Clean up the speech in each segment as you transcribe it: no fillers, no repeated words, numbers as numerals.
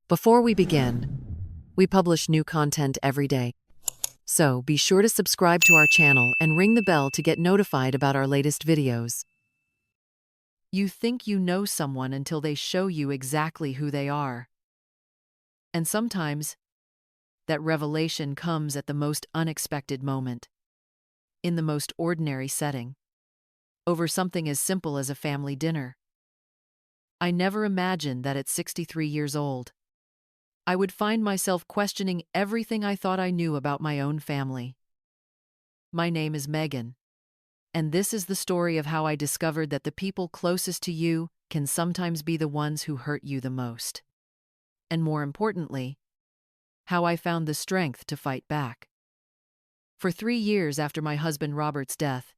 Before we begin, we publish new content every day. So be sure to subscribe to our channel and ring the bell to get notified about our latest videos. You think you know someone until they show you exactly who they are. And sometimes, that revelation comes at the most unexpected moment, in the most ordinary setting, over something as simple as a family dinner. I never imagined that at 63 years old, I would find myself questioning everything I thought I knew about my own family. My name is Megan, and this is the story of how I discovered that the people closest to you can sometimes be the ones who hurt you the most. And more importantly, how I found the strength to fight back. For 3 years after my husband Robert's death,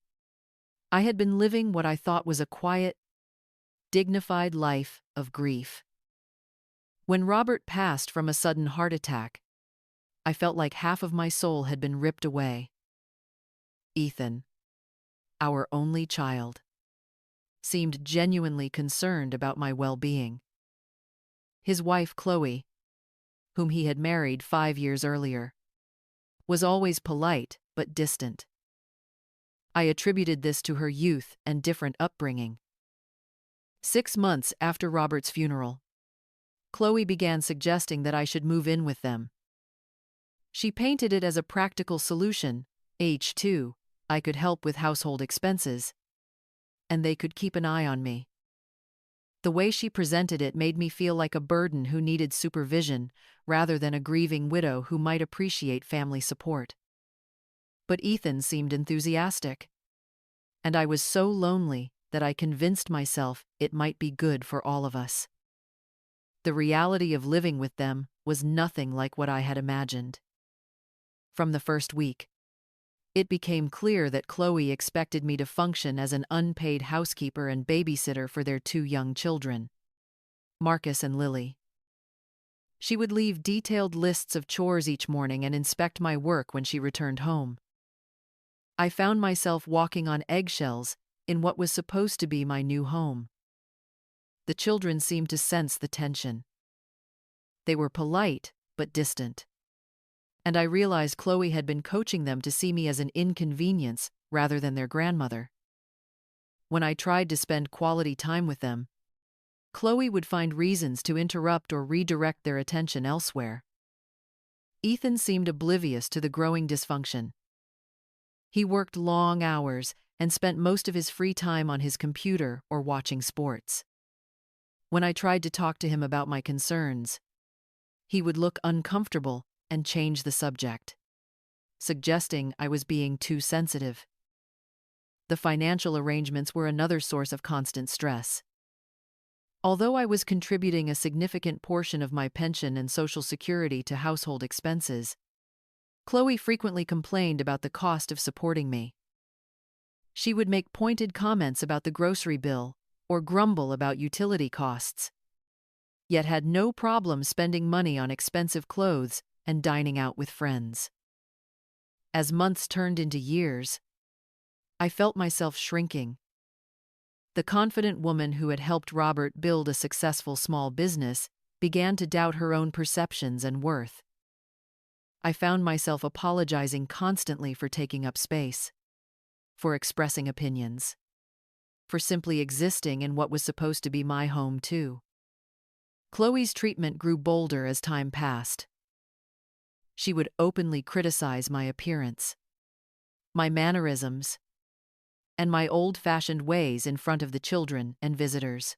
I had been living what I thought was a quiet, dignified life of grief. When Robert passed from a sudden heart attack, I felt like half of my soul had been ripped away. Ethan, our only child, seemed genuinely concerned about my well-being. His wife, Chloe, whom he had married 5 years earlier, was always polite but distant. I attributed this to her youth and different upbringing. 6 months after Robert's funeral, Chloe began suggesting that I should move in with them. She painted it as a practical solution. Age 2, I could help with household expenses, and they could keep an eye on me. The way she presented it made me feel like a burden who needed supervision rather than a grieving widow who might appreciate family support. But Ethan seemed enthusiastic, and I was so lonely that I convinced myself it might be good for all of us. The reality of living with them was nothing like what I had imagined. From the first week, it became clear that Chloe expected me to function as an unpaid housekeeper and babysitter for their 2 young children, Marcus and Lily. She would leave detailed lists of chores each morning and inspect my work when she returned home. I found myself walking on eggshells in what was supposed to be my new home. The children seemed to sense the tension. They were polite but distant. And I realized Chloe had been coaching them to see me as an inconvenience rather than their grandmother. When I tried to spend quality time with them, Chloe would find reasons to interrupt or redirect their attention elsewhere. Ethan seemed oblivious to the growing dysfunction. He worked long hours and spent most of his free time on his computer or watching sports. When I tried to talk to him about my concerns, he would look uncomfortable and change the subject, suggesting I was being too sensitive. The financial arrangements were another source of constant stress. Although I was contributing a significant portion of my pension and Social Security to household expenses, Chloe frequently complained about the cost of supporting me. She would make pointed comments about the grocery bill or grumble about utility costs, yet had no problem spending money on expensive clothes and dining out with friends. As months turned into years, I felt myself shrinking. The confident woman who had helped Robert build a successful small business began to doubt her own perceptions and worth. I found myself apologizing constantly for taking up space, for expressing opinions, for simply existing in what was supposed to be my home too. Chloe's treatment grew bolder as time passed. She would openly criticize my appearance, my mannerisms, and my old-fashioned ways in front of the children and visitors.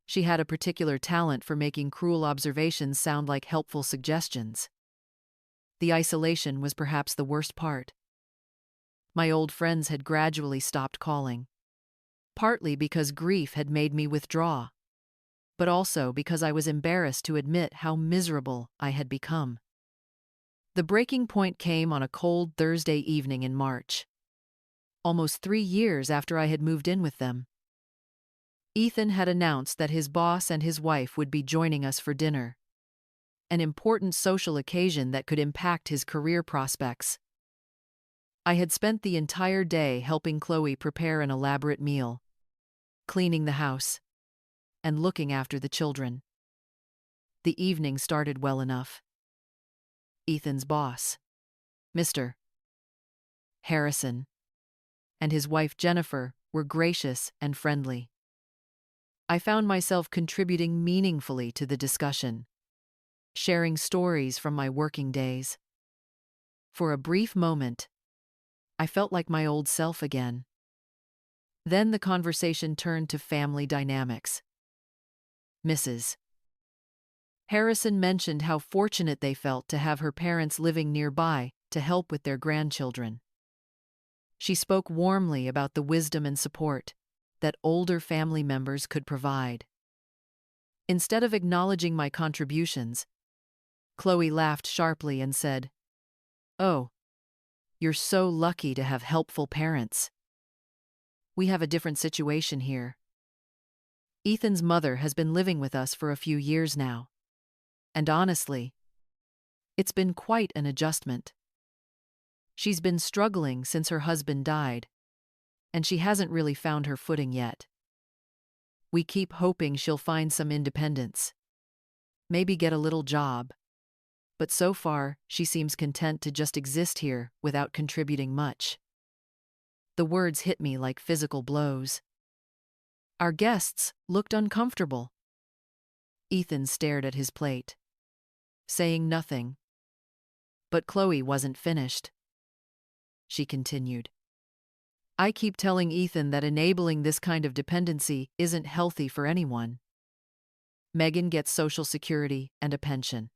She had a particular talent for making cruel observations sound like helpful suggestions. The isolation was perhaps the worst part. My old friends had gradually stopped calling, partly because grief had made me withdraw, but also because I was embarrassed to admit how miserable I had become. The breaking point came on a cold Thursday evening in March, almost 3 years after I had moved in with them. Ethan had announced that his boss and his wife would be joining us for dinner, an important social occasion that could impact his career prospects. I had spent the entire day helping Chloe prepare an elaborate meal, cleaning the house, and looking after the children. The evening started well enough. Ethan's boss, Mr. Harrison, and his wife Jennifer were gracious and friendly. I found myself contributing meaningfully to the discussion, sharing stories from my working days. For a brief moment, I felt like my old self again. Then the conversation turned to family dynamics. Mrs. Harrison mentioned how fortunate they felt to have her parents living nearby to help with their grandchildren. She spoke warmly about the wisdom and support that older family members could provide. Instead of acknowledging my contributions, Chloe laughed sharply and said, "Oh, you're so lucky to have helpful parents. We have a different situation here. Ethan's mother has been living with us for a few years now. And honestly, it's been quite an adjustment. She's been struggling since her husband died, and she hasn't really found her footing yet. We keep hoping she'll find some independence, maybe get a little job, but so far she seems content to just exist here without contributing much." The words hit me like physical blows. Our guests looked uncomfortable. Ethan stared at his plate, saying nothing. But Chloe wasn't finished. She continued, "I keep telling Ethan that enabling this kind of dependency isn't healthy for anyone. Megan gets Social Security and a pension.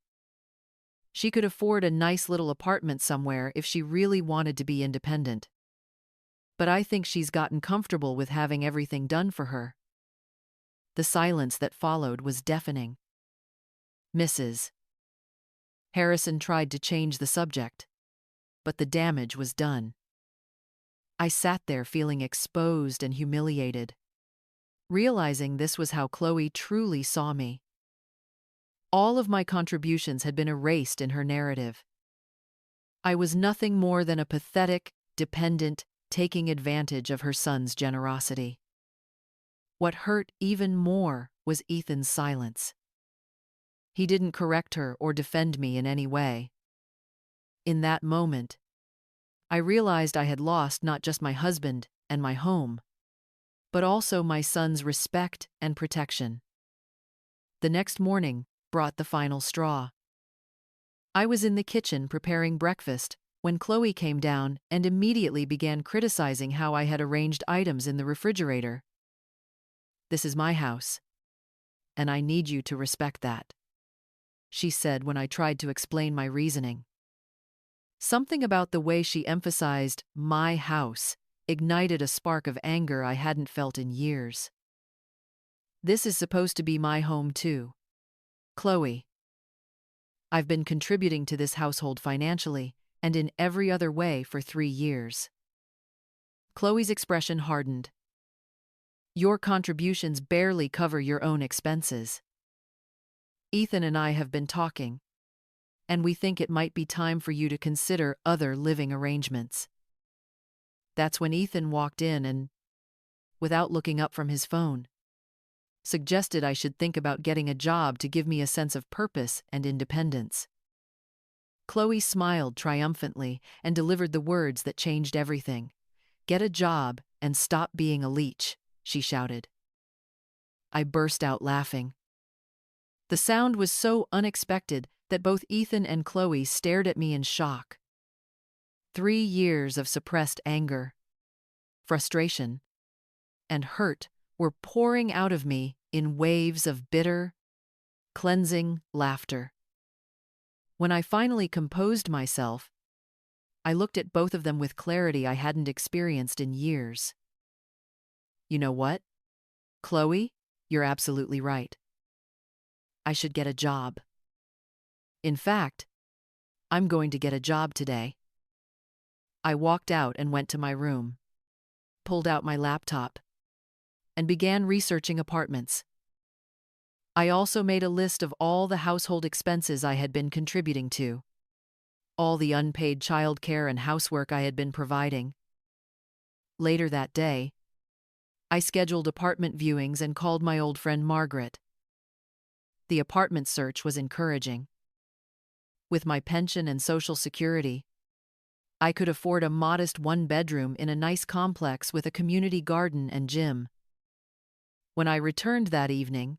She could afford a nice little apartment somewhere if she really wanted to be independent. But I think she's gotten comfortable with having everything done for her." The silence that followed was deafening. Mrs. Harrison tried to change the subject, but the damage was done. I sat there feeling exposed and humiliated, realizing this was how Chloe truly saw me. All of my contributions had been erased in her narrative. I was nothing more than a pathetic, dependent, taking advantage of her son's generosity. What hurt even more was Ethan's silence. He didn't correct her or defend me in any way. In that moment, I realized I had lost not just my husband and my home, but also my son's respect and protection. The next morning brought the final straw. I was in the kitchen preparing breakfast when Chloe came down and immediately began criticizing how I had arranged items in the refrigerator. "This is my house, and I need you to respect that," she said when I tried to explain my reasoning. Something about the way she emphasized "my house" ignited a spark of anger I hadn't felt in years. "This is supposed to be my home too, Chloe. I've been contributing to this household financially and in every other way for 3 years." Chloe's expression hardened. "Your contributions barely cover your own expenses. Ethan and I have been talking, and we think it might be time for you to consider other living arrangements." That's when Ethan walked in and, without looking up from his phone, suggested I should think about getting a job to give me a sense of purpose and independence. Chloe smiled triumphantly and delivered the words that changed everything. "Get a job and stop being a leech," she shouted. I burst out laughing. The sound was so unexpected that both Ethan and Chloe stared at me in shock. 3 years of suppressed anger, frustration, and hurt were pouring out of me in waves of bitter, cleansing laughter. When I finally composed myself, I looked at both of them with clarity I hadn't experienced in years. "You know what, Chloe, you're absolutely right. I should get a job. In fact, I'm going to get a job today." I walked out and went to my room, pulled out my laptop, and began researching apartments. I also made a list of all the household expenses I had been contributing to, all the unpaid childcare and housework I had been providing. Later that day, I scheduled apartment viewings and called my old friend Margaret. The apartment search was encouraging. With my pension and Social Security, I could afford a modest one-bedroom in a nice complex with a community garden and gym. When I returned that evening,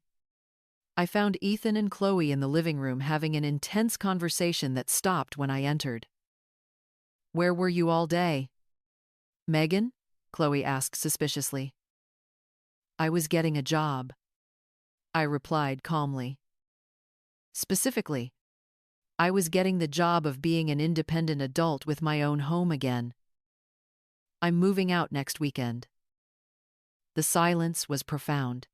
I found Ethan and Chloe in the living room having an intense conversation that stopped when I entered. "Where were you all day?" "Megan?" Chloe asked suspiciously. "I was getting a job," I replied calmly. "Specifically, I was getting the job of being an independent adult with my own home again. I'm moving out next weekend." The silence was profound.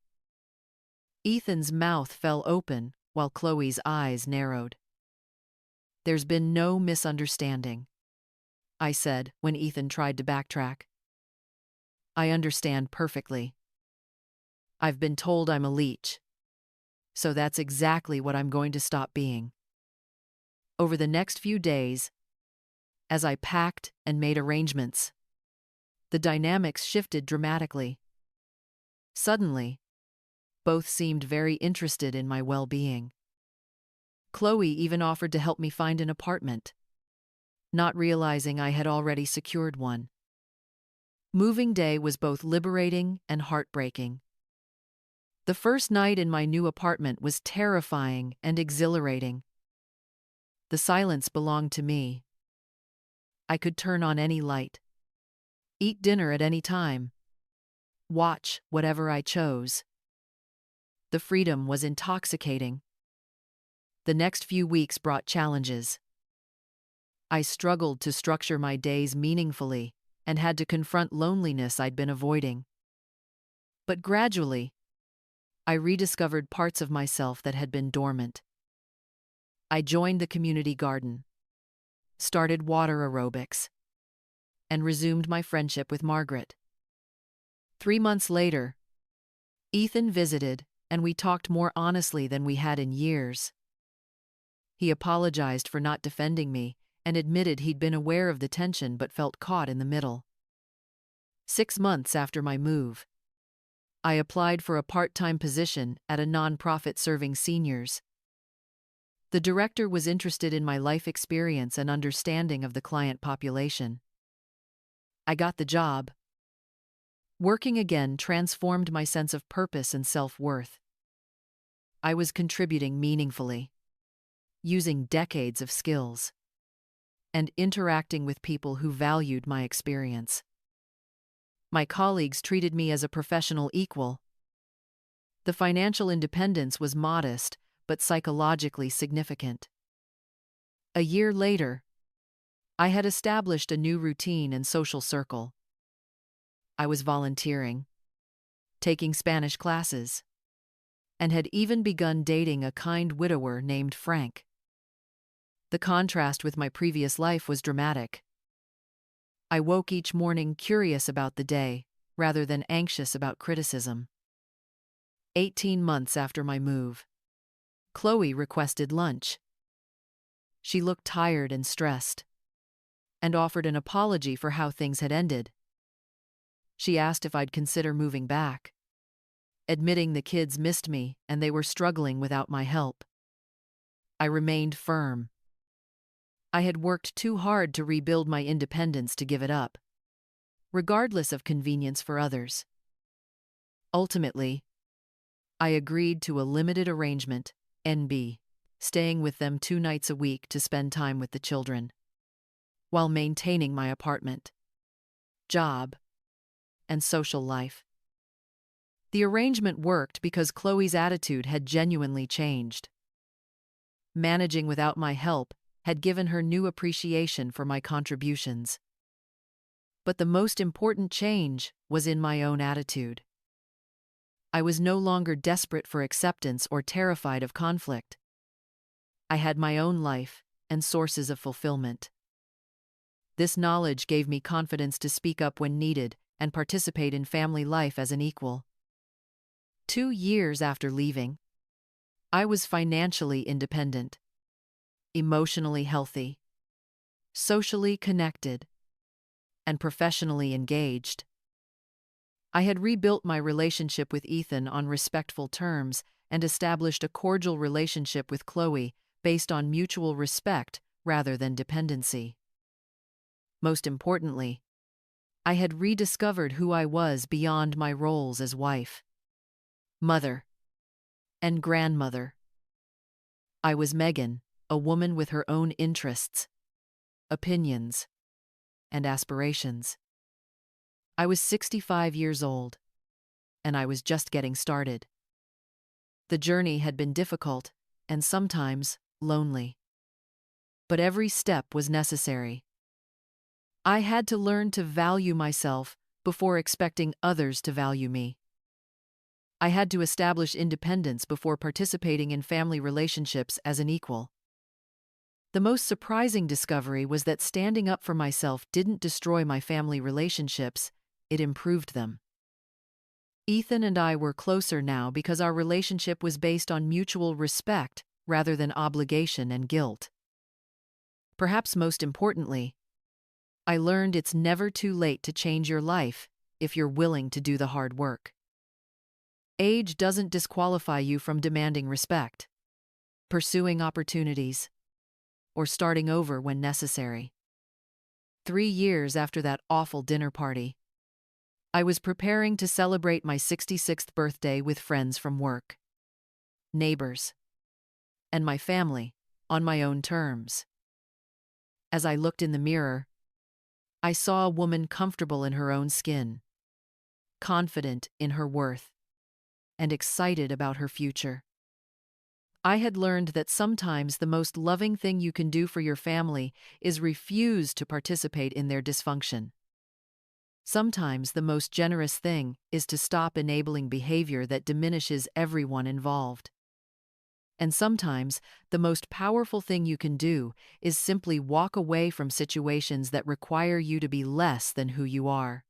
Ethan's mouth fell open while Chloe's eyes narrowed. "There's been no misunderstanding," I said when Ethan tried to backtrack. "I understand perfectly. I've been told I'm a leech, so that's exactly what I'm going to stop being." Over the next few days, as I packed and made arrangements, the dynamics shifted dramatically. Suddenly, both seemed very interested in my well-being. Chloe even offered to help me find an apartment, not realizing I had already secured one. Moving day was both liberating and heartbreaking. The first night in my new apartment was terrifying and exhilarating. The silence belonged to me. I could turn on any light, eat dinner at any time, watch whatever I chose. The freedom was intoxicating. The next few weeks brought challenges. I struggled to structure my days meaningfully and had to confront loneliness I'd been avoiding. But gradually, I rediscovered parts of myself that had been dormant. I joined the community garden, started water aerobics, and resumed my friendship with Margaret. 3 months later, Ethan visited, and we talked more honestly than we had in years. He apologized for not defending me and admitted he'd been aware of the tension but felt caught in the middle. 6 months after my move, I applied for a part-time position at a nonprofit serving seniors. The director was interested in my life experience and understanding of the client population. I got the job. Working again transformed my sense of purpose and self-worth. I was contributing meaningfully, using decades of skills, and interacting with people who valued my experience. My colleagues treated me as a professional equal. The financial independence was modest, but psychologically significant. A year later, I had established a new routine and social circle. I was volunteering, taking Spanish classes, and had even begun dating a kind widower named Frank. The contrast with my previous life was dramatic. I woke each morning curious about the day, rather than anxious about criticism. 18 months after my move, Chloe requested lunch. She looked tired and stressed, and offered an apology for how things had ended. She asked if I'd consider moving back, admitting the kids missed me and they were struggling without my help. I remained firm. I had worked too hard to rebuild my independence to give it up, regardless of convenience for others. Ultimately, I agreed to a limited arrangement, NB, staying with them 2 nights a week to spend time with the children, while maintaining my apartment, job, and social life. The arrangement worked because Chloe's attitude had genuinely changed. Managing without my help had given her new appreciation for my contributions. But the most important change was in my own attitude. I was no longer desperate for acceptance or terrified of conflict. I had my own life and sources of fulfillment. This knowledge gave me confidence to speak up when needed and participate in family life as an equal. 2 years after leaving, I was financially independent, emotionally healthy, socially connected, and professionally engaged. I had rebuilt my relationship with Ethan on respectful terms and established a cordial relationship with Chloe based on mutual respect rather than dependency. Most importantly, I had rediscovered who I was beyond my roles as wife, mother, and grandmother. I was Megan, a woman with her own interests, opinions, and aspirations. I was 65 years old, and I was just getting started. The journey had been difficult and sometimes lonely. But every step was necessary. I had to learn to value myself before expecting others to value me. I had to establish independence before participating in family relationships as an equal. The most surprising discovery was that standing up for myself didn't destroy my family relationships, it improved them. Ethan and I were closer now because our relationship was based on mutual respect rather than obligation and guilt. Perhaps most importantly, I learned it's never too late to change your life if you're willing to do the hard work. Age doesn't disqualify you from demanding respect, pursuing opportunities, or starting over when necessary. 3 years after that awful dinner party, I was preparing to celebrate my 66th birthday with friends from work, neighbors, and my family on my own terms. As I looked in the mirror, I saw a woman comfortable in her own skin, confident in her worth, and excited about her future. I had learned that sometimes the most loving thing you can do for your family is refuse to participate in their dysfunction. Sometimes the most generous thing is to stop enabling behavior that diminishes everyone involved. And sometimes the most powerful thing you can do is simply walk away from situations that require you to be less than who you are.